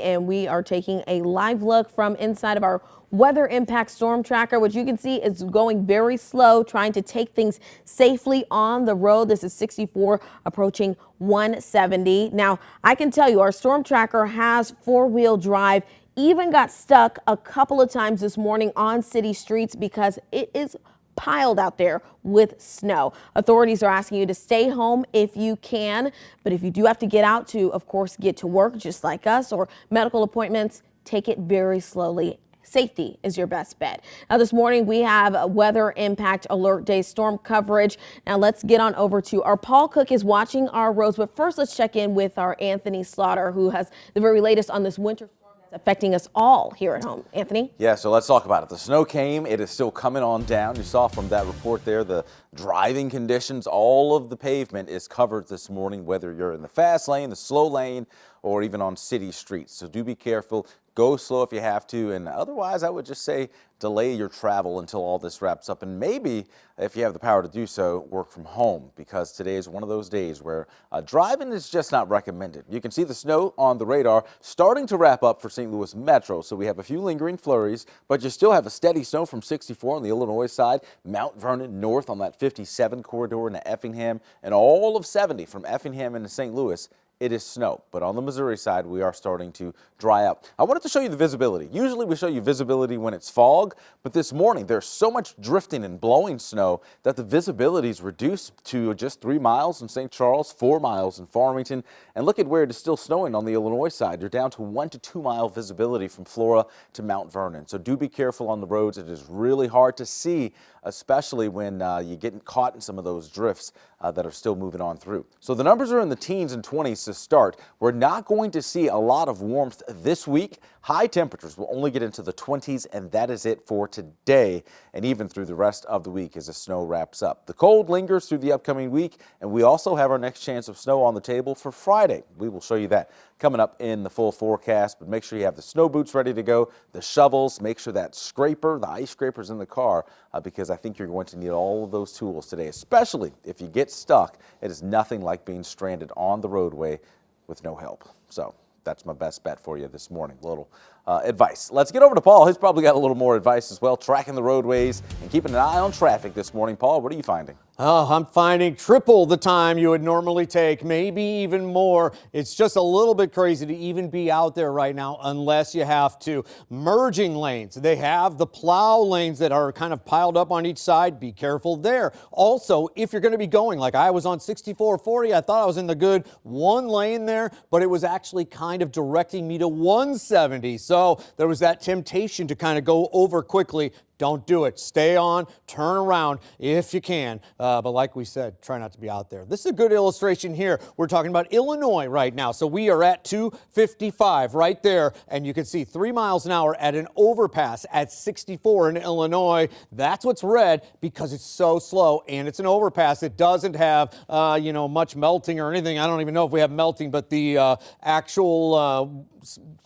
And we are taking a live look from inside of our weather impact storm tracker, which you can see is going very slow, trying to take things safely on the road. This is 64 approaching 170. Now, I can tell you our storm tracker has four-wheel drive, even got stuck a couple of times this morning on city streets because it is piled out there with snow. Authorities are asking you to stay home if you can, but if you do have to get out to, of course, get to work just like us or medical appointments, take it very slowly. Safety is your best bet. Now this morning we have a weather impact alert day storm coverage. Now let's get on over to our Paul Cook is watching our roads, but first let's check in with our Anthony Slaughter, who has the very latest on this winter storm that's affecting us all here at home. Anthony? Yeah, so let's talk about it. The snow came, it is still coming on down. You saw from that report there, the driving conditions, all of the pavement is covered this morning, whether you're in the fast lane, the slow lane, or even on city streets. So do be careful. Go slow if you have to, and otherwise I would just say delay your travel until all this wraps up, and maybe if you have the power to do so, work from home, because today is one of those days where driving is just not recommended. You can see the snow on the radar starting to wrap up for St. Louis Metro, so we have a few lingering flurries, but you still have a steady snow from 64 on the Illinois side, Mount Vernon north on that 57 corridor into Effingham, and all of 70 from Effingham into St. Louis. It is snow, but on the Missouri side, we are starting to dry out. I wanted to show you the visibility. Usually we show you visibility when it's fog, but this morning there's so much drifting and blowing snow that the visibility is reduced to just 3 miles in St. Charles, 4 miles in Farmington, and look at where it is still snowing on the Illinois side. You're down to 1 to 2 mile visibility from Flora to Mount Vernon. So do be careful on the roads. It is really hard to see, especially when you get caught in some of those drifts that are still moving on through. So the numbers are in the teens and 20s to start. We're not going to see a lot of warmth this week. High temperatures will only get into the 20s, and that is it for today and even through the rest of the week as the snow wraps up. The cold lingers through the upcoming week, and we also have our next chance of snow on the table for Friday. We will show you that coming up in the full forecast, but make sure you have the snow boots ready to go, the shovels, make sure that scraper, the ice scraper's in the car, because I think you're going to need all of those tools today, especially if you get stuck. It is nothing like being stranded on the roadway with no help. So that's my best bet for you this morning. A little advice. Let's get over to Paul. He's probably got a little more advice as well, tracking the roadways and keeping an eye on traffic this morning. Paul, what are you finding? Oh, I'm finding triple the time you would normally take, maybe even more. It's just a little bit crazy to even be out there right now unless you have to. Merging lanes. They have the plow lanes that are kind of piled up on each side. Be careful there. Also, if you're going to be going, like I was on 6440, I thought I was in the good one lane there, but it was actually kind of directing me to 170. So there was that temptation to kind of go over quickly. Don't do it. Stay on, turn around if you can. But like we said, try not to be out there. This is a good illustration here. We're talking about Illinois right now. So we are at 255 right there. And you can see 3 miles an hour at an overpass at 64 in Illinois. That's what's red because it's so slow and it's an overpass. It doesn't have, much melting or anything. I don't even know if we have melting, but the actual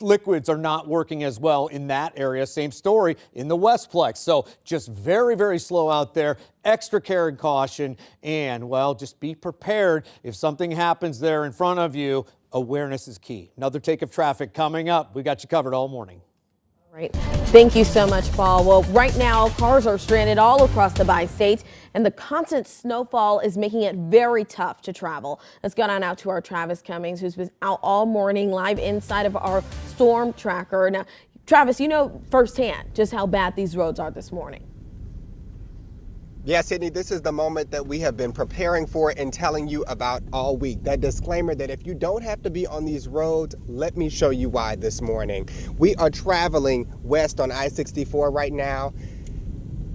liquids are not working as well in that area. Same story in the Westplex. So just very, very slow out there. Extra care and caution. And, well, just be prepared. If something happens there in front of you, awareness is key. Another take of traffic coming up. We got you covered all morning. Right. Thank you so much, Paul. Well, right now, cars are stranded all across the bi-state, and the constant snowfall is making it very tough to travel. Let's go on out to our Travis Cummings, who's been out all morning live inside of our storm tracker. Now, Travis, you know firsthand just how bad these roads are this morning. Yeah, Sydney, this is the moment that we have been preparing for and telling you about all week. That disclaimer that if you don't have to be on these roads, let me show you why this morning. We are traveling west on I-64 right now,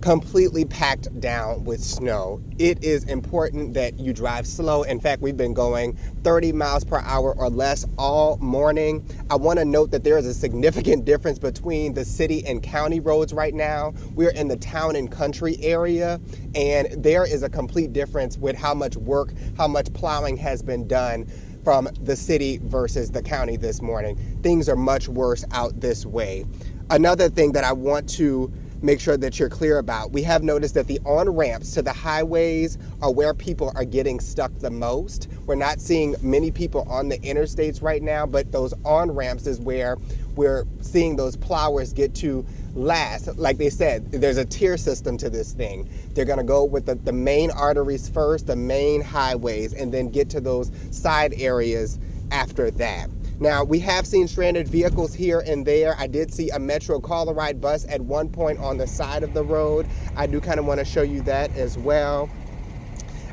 completely packed down with snow. It is important that you drive slow. In fact, we've been going 30 miles per hour or less all morning. I want to note that there is a significant difference between the city and county roads right now. We're in the town and country area, and there is a complete difference with how much work, how much plowing has been done from the city versus the county this morning. Things are much worse out this way. Another thing that I want to make sure that you're clear about. We have noticed that the on-ramps to the highways are where people are getting stuck the most. We're not seeing many people on the interstates right now, but those on-ramps is where we're seeing those plowers get to last. Like they said, there's a tier system to this thing. They're gonna go with the main arteries first, the main highways, and then get to those side areas after that. Now, we have seen stranded vehicles here and there. I did see a Metro Call-A-Ride bus at one point on the side of the road. I do kind of want to show you that as well.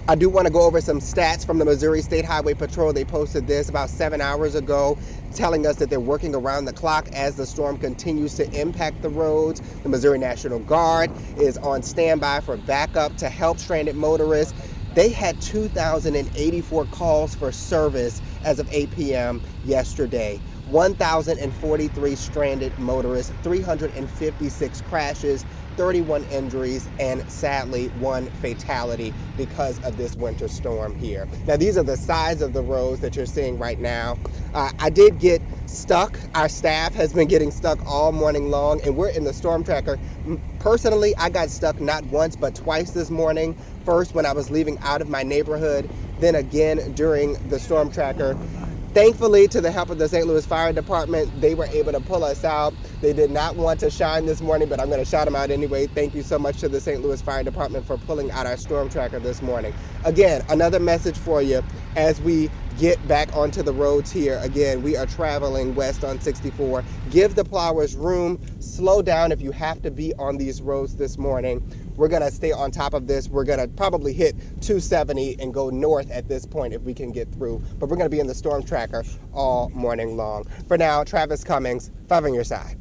I do want to go over some stats from the Missouri State Highway Patrol. They posted this about 7 hours ago, telling us that they're working around the clock as the storm continues to impact the roads. The Missouri National Guard is on standby for backup to help stranded motorists. They had 2,084 calls for service as of 8 p.m. yesterday. 1,043 stranded motorists, 356 crashes, 31 injuries, and sadly 1 fatality because of this winter storm here. Now, these are the sides of the roads that you're seeing right now. I did get stuck. Our staff has been getting stuck all morning long, and we're in the storm tracker. Personally, I got stuck not once but twice this morning. First when I was leaving out of my neighborhood, then again during the storm tracker. Thankfully, to the help of the St. Louis Fire Department, they were able to pull us out. They did not want to shine this morning, but I'm going to shout them out anyway. Thank you so much to the St. Louis Fire Department for pulling out our storm tracker this morning. Again, another message for you as we get back onto the roads here. Again, we are traveling west on 64. Give the plowers room. Slow down if you have to be on these roads this morning. We're going to stay on top of this. We're going to probably hit 270 and go north at this point if we can get through. But we're going to be in the storm tracker all morning long. For now, Travis Cummings, 5 on your side.